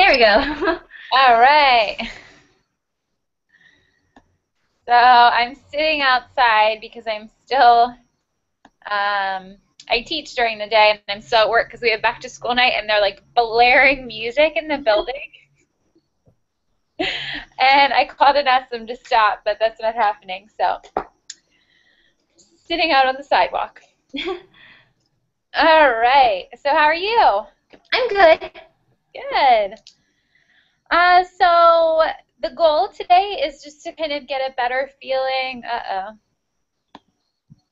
There we go. All right. So I'm sitting outside because I'm still, I teach during the day and I'm still at work because we have back to school night and they're like blaring music in the building. And I called and asked them to stop, but that's not happening. So sitting out on the sidewalk. All right. So how are you? I'm good. Good. So the goal today is just to kind of get a better feeling.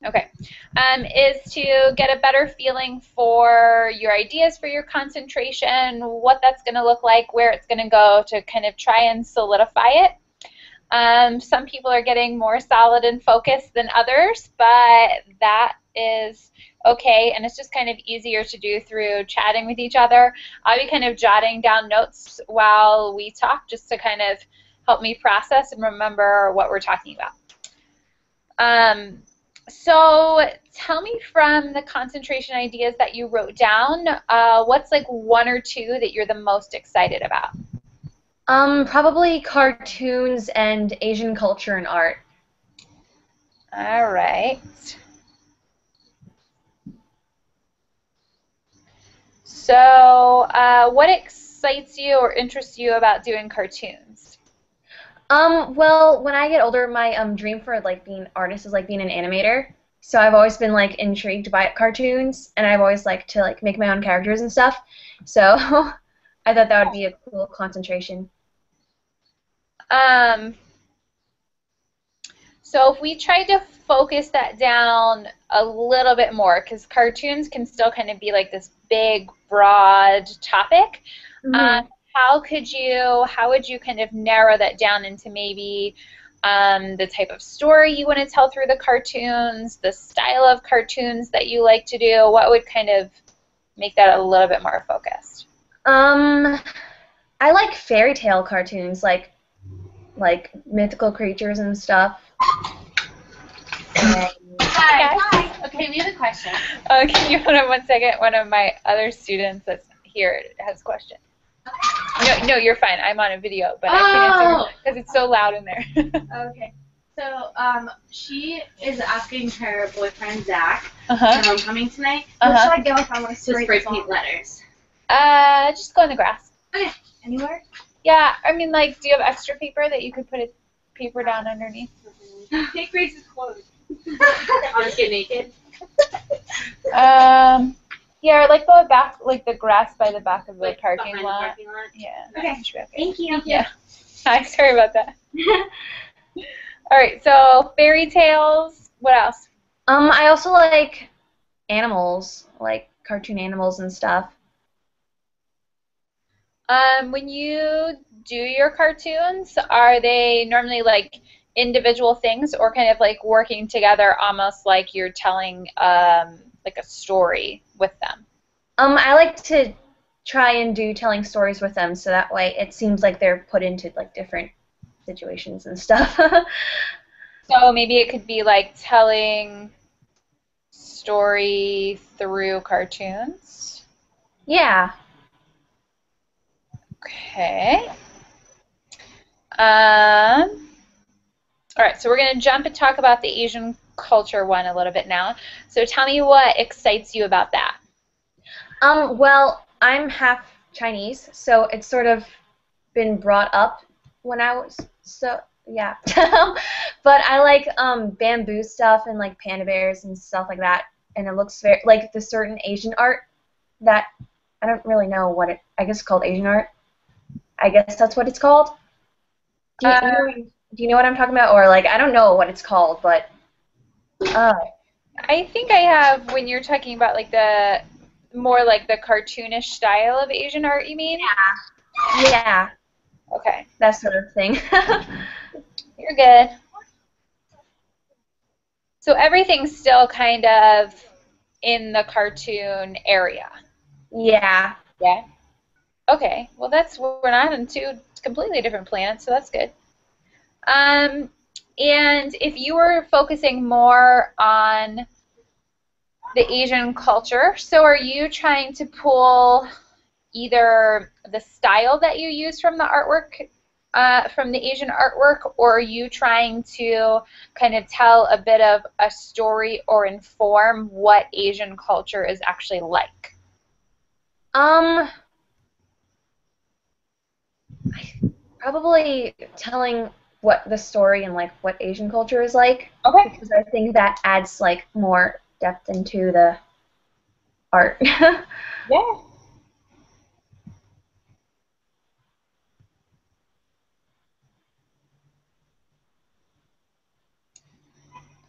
Okay. Is to get a better feeling for your ideas for your concentration, what that's going to look like, where it's going to go to kind of try and solidify it. Some people are getting more solid and focused than others, but that is okay, and it's just kind of easier to do through chatting with each other. I'll be kind of jotting down notes while we talk just to kind of help me process and remember what we're talking about. So tell me from the concentration ideas that you wrote down, what's like one or two that you're the most excited about? Probably cartoons and Asian culture and art. All right. So what excites you or interests you about doing cartoons? Well, when I get older, my dream for like being an artist is like being an animator. So I've always been like intrigued by cartoons, and I've always liked to like make my own characters and stuff. So I thought that would be a cool concentration. Um, so if we tried to focus that down a little bit more, because cartoons can still kind of be like this big, broad topic, Mhm. how would you kind of narrow that down into maybe the type of story you want to tell through the cartoons, the style of cartoons that you like to do? What would kind of make that a little bit more focused? Um, I like fairy tale cartoons, like mythical creatures and stuff. And Hi. Hi. Okay, we have a question. Can you hold on one second? One of my other students that's here has a question. No, you're fine. I'm on a video, but I can't answer because it's so loud in there. Okay. So, she is asking her boyfriend Zach Uh-huh. for homecoming tonight. Uh-huh. Where should I go if I want to spray paint letters? Just go in the grass. Okay. Anywhere? Yeah, I mean, like, do you have extra paper that you could put a paper down underneath? Take Grace's clothes. I'll just get naked. Yeah, or like the back, like the grass by the back of the Like parking behind lot. the parking lot? Yeah. Okay. That should be okay. Thank you. Yeah. Hi, sorry about that. All right, so fairy tales. What else? I also like animals, like cartoon animals and stuff. When you do your cartoons, are they normally like individual things or kind of like working together almost like you're telling like a story with them? I like to try and do telling stories with them, so that way it seems like they're put into like different situations and stuff. So maybe it could be like telling story through cartoons. Yeah. Okay. Um, all right, so we're going to jump and talk about the Asian culture one a little bit now. So tell me what excites you about that. Well, I'm half Chinese, so it's sort of been brought up when I was so yeah. But I like bamboo stuff and like panda bears and stuff like that, and it looks very like the certain Asian art that I don't really know what it. I guess it's called Asian art. I guess that's what it's called. Do you, Uh, you know, do you know what I'm talking about? Or like I don't know what it's called, but uh, I think I have when you're talking about like the more like the cartoonish style of Asian art, you mean? yeah, Okay, that sort of thing. you're good. So everything's still kind of in the cartoon area. Yeah. Yeah. Okay. Well, we're not on two completely different planets, so that's good. Um, and if you were focusing more on the Asian culture, so are you trying to pull either the style that you use from the artwork, from the Asian artwork, or are you trying to kind of tell a bit of a story or inform what Asian culture is actually like? Um, Probably telling what the story and like what Asian culture is like, Okay. because I think that adds like more depth into the art. Yeah.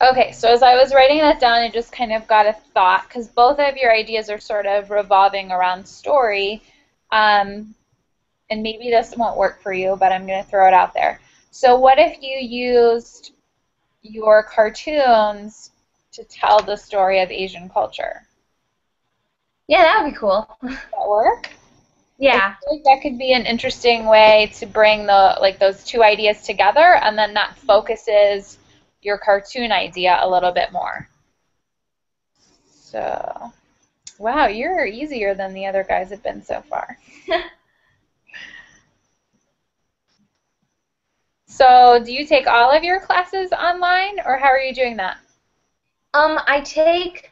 Okay, so as I was writing that down, I just kind of got a thought, because both of your ideas are sort of revolving around story, and maybe this won't work for you, but I'm going to throw it out there. So what if you used your cartoons to tell the story of Asian culture? Yeah, that would be cool. Does that work? Yeah. I feel like that could be an interesting way to bring those two ideas together, and then that focuses your cartoon idea a little bit more. So, wow, you're easier than the other guys have been so far. So, do you take all of your classes online, or how are you doing that? I take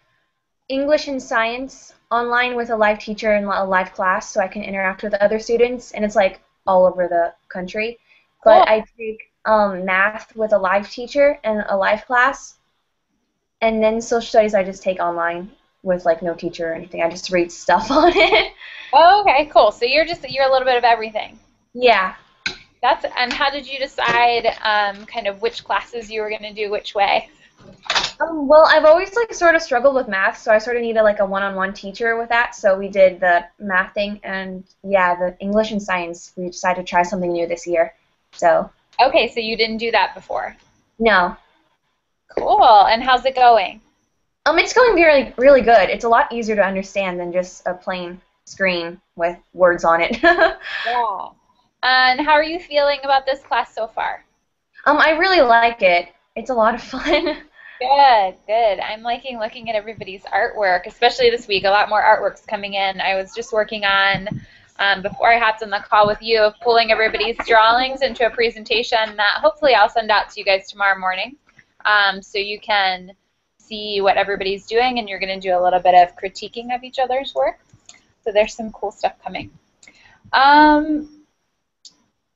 English and science online with a live teacher and a live class so I can interact with other students, and it's like all over the country. Cool. But I take math with a live teacher and a live class, and then social studies I just take online with like no teacher or anything. I just read stuff on it. Oh, okay, cool. So you're a little bit of everything. Yeah. And how did you decide kind of which classes you were going to do which way? Well, I've always like sort of struggled with math, so I sort of needed like a one-on-one teacher with that. So we did the math thing, and yeah, the English and science. We decided to try something new this year. So. Okay, so you didn't do that before. No. Cool. And how's it going? It's going really, really good. It's a lot easier to understand than just a plain screen with words on it. Yeah. And how are you feeling about this class so far? I really like it. It's a lot of fun. Good, good. I'm liking looking at everybody's artwork, especially this week. A lot more artwork's coming in. I was just working on, before I hopped on the call with you, pulling everybody's drawings into a presentation that hopefully I'll send out to you guys tomorrow morning, so you can see what everybody's doing, and you're going to do a little bit of critiquing of each other's work. So there's some cool stuff coming.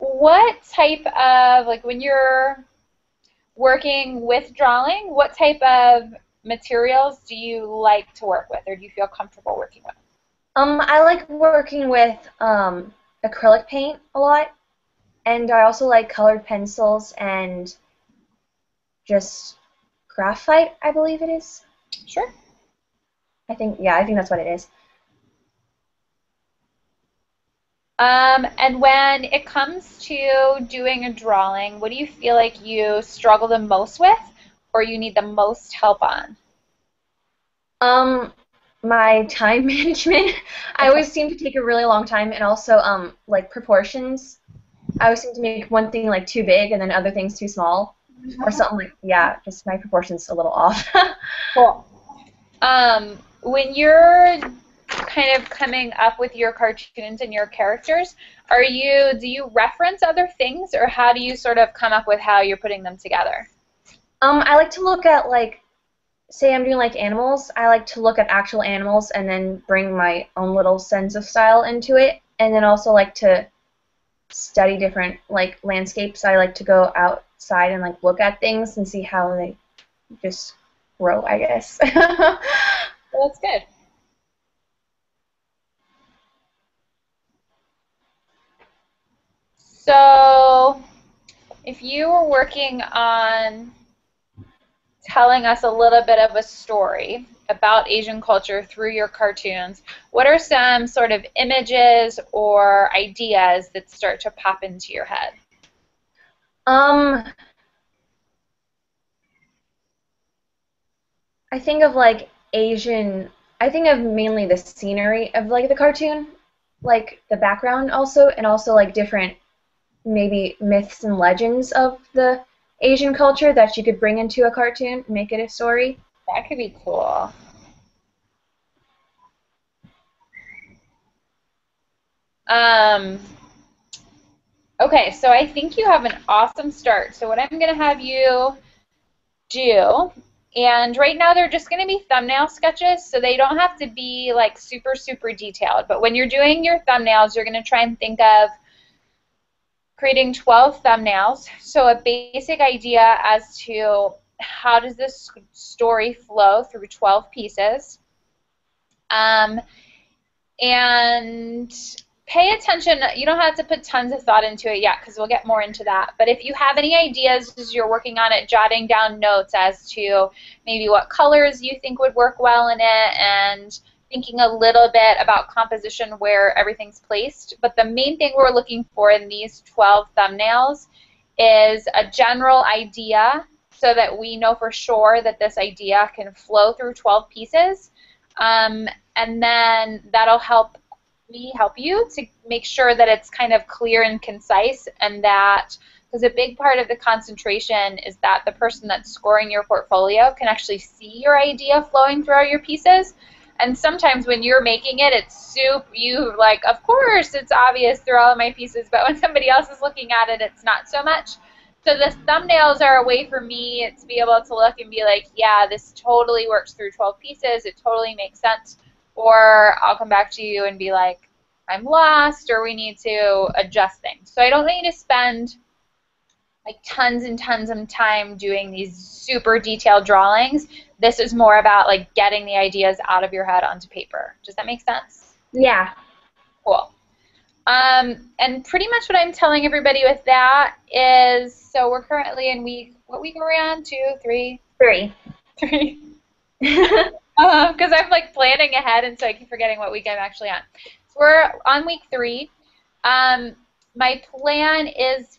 What type of, like when you're working with drawing, what type of materials do you like to work with, or do you feel comfortable working with? I like working with acrylic paint a lot, and I also like colored pencils and just graphite, I believe it is. Sure. I think that's what it is. And when it comes to doing a drawing, what do you feel like you struggle the most with, or you need the most help on? My time management. I always seem to take a really long time, and also like proportions. I always seem to make one thing like too big and then other things too small, or something like, yeah, just my proportions a little off. Cool. When you're kind of coming up with your cartoons and your characters, do you reference other things, or how do you sort of come up with how you're putting them together? I like to look at, like, say I'm doing like animals, I like to look at actual animals and then bring my own little sense of style into it, and then also like to study different like landscapes. I like to go outside and like look at things and see how they just grow, I guess. Well, that's good. So, if you were working on telling us a little bit of a story about Asian culture through your cartoons, what are some sort of images or ideas that start to pop into your head? I think of like I think of mainly the scenery of like the cartoon, like the background also, and also like different maybe myths and legends of the Asian culture that you could bring into a cartoon, make it a story. That could be cool. Okay, so I think you have an awesome start. So what I'm going to have you do, and right now they're just going to be thumbnail sketches, so they don't have to be like super, super detailed. But when you're doing your thumbnails, you're going to try and think of creating 12 thumbnails. So a basic idea as to how does this story flow through 12 pieces. And pay attention. You don't have to put tons of thought into it yet because we'll get more into that. But if you have any ideas as you're working on it, jotting down notes as to maybe what colors you think would work well in it and thinking a little bit about composition where everything's placed. But the main thing we're looking for in these 12 thumbnails is a general idea so that we know for sure that this idea can flow through 12 pieces. And then that'll help you to make sure that it's kind of clear and concise, and that, because a big part of the concentration is that the person that's scoring your portfolio can actually see your idea flowing through your pieces. And sometimes when you're making it, it's you like, of course, it's obvious through all of my pieces, but when somebody else is looking at it, it's not so much. So the thumbnails are a way for me to be able to look and be like, yeah, this totally works through 12 pieces. It totally makes sense. Or I'll come back to you and be like, I'm lost, or we need to adjust things. So I don't need to spend like tons and tons of time doing these super detailed drawings. This is more about like getting the ideas out of your head onto paper. Does that make sense? Yeah. Cool. And pretty much what I'm telling everybody with that is, so we're currently in what week are we on? 2, 3? 3. 3. Because I'm like planning ahead, and so I keep forgetting what week I'm actually on. So we're on week 3. My plan is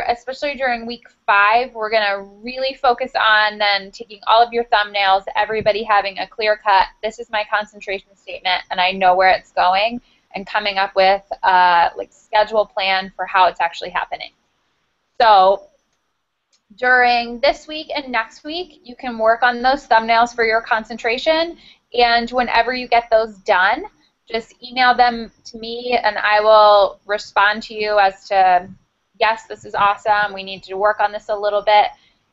especially during week 5, we're going to really focus on then taking all of your thumbnails, everybody having a clear cut, this is my concentration statement, and I know where it's going, and coming up with a schedule plan for how it's actually happening. So during this week and next week, you can work on those thumbnails for your concentration, and whenever you get those done, just email them to me, and I will respond to you as to, yes, this is awesome, we need to work on this a little bit.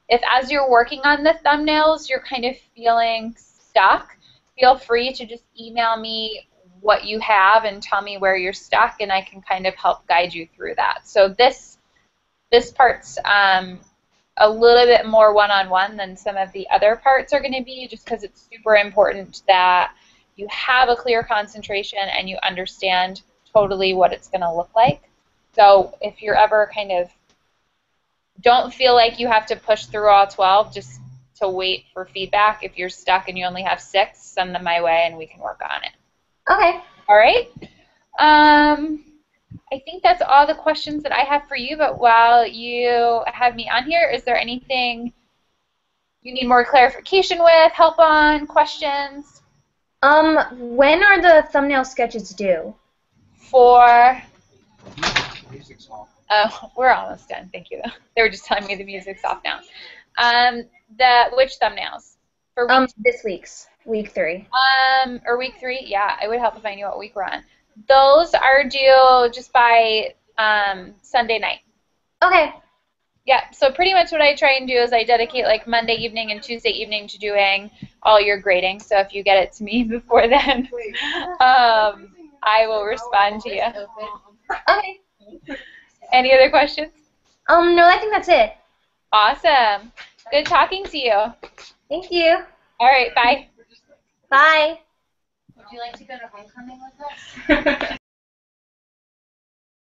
If as you're working on the thumbnails, you're kind of feeling stuck, feel free to just email me what you have and tell me where you're stuck, and I can kind of help guide you through that. So this part's a little bit more one-on-one than some of the other parts are going to be, just because it's super important that you have a clear concentration and you understand totally what it's going to look like. So if you're ever kind of don't feel like you have to push through all 12 just to wait for feedback. If you're stuck and you only have 6, send them my way and we can work on it. Okay. All right. I think that's all the questions that I have for you, but while you have me on here, is there anything you need more clarification with, help on, questions? When are the thumbnail sketches due? For... Music's off. Oh, we're almost done. Thank you. They were just telling me the music's off now. Which thumbnails? For this week's, week 3. Or week 3? Yeah, it would help if I knew what week we're on. Those are due just by Sunday night. Okay. Yeah, so pretty much what I try and do is I dedicate like Monday evening and Tuesday evening to doing all your grading. So if you get it to me before then, I will respond to you. Okay. Any other questions? No, I think that's it. Awesome. Good talking to you. Thank you. All right, bye. Bye. Would you like to go to homecoming with us?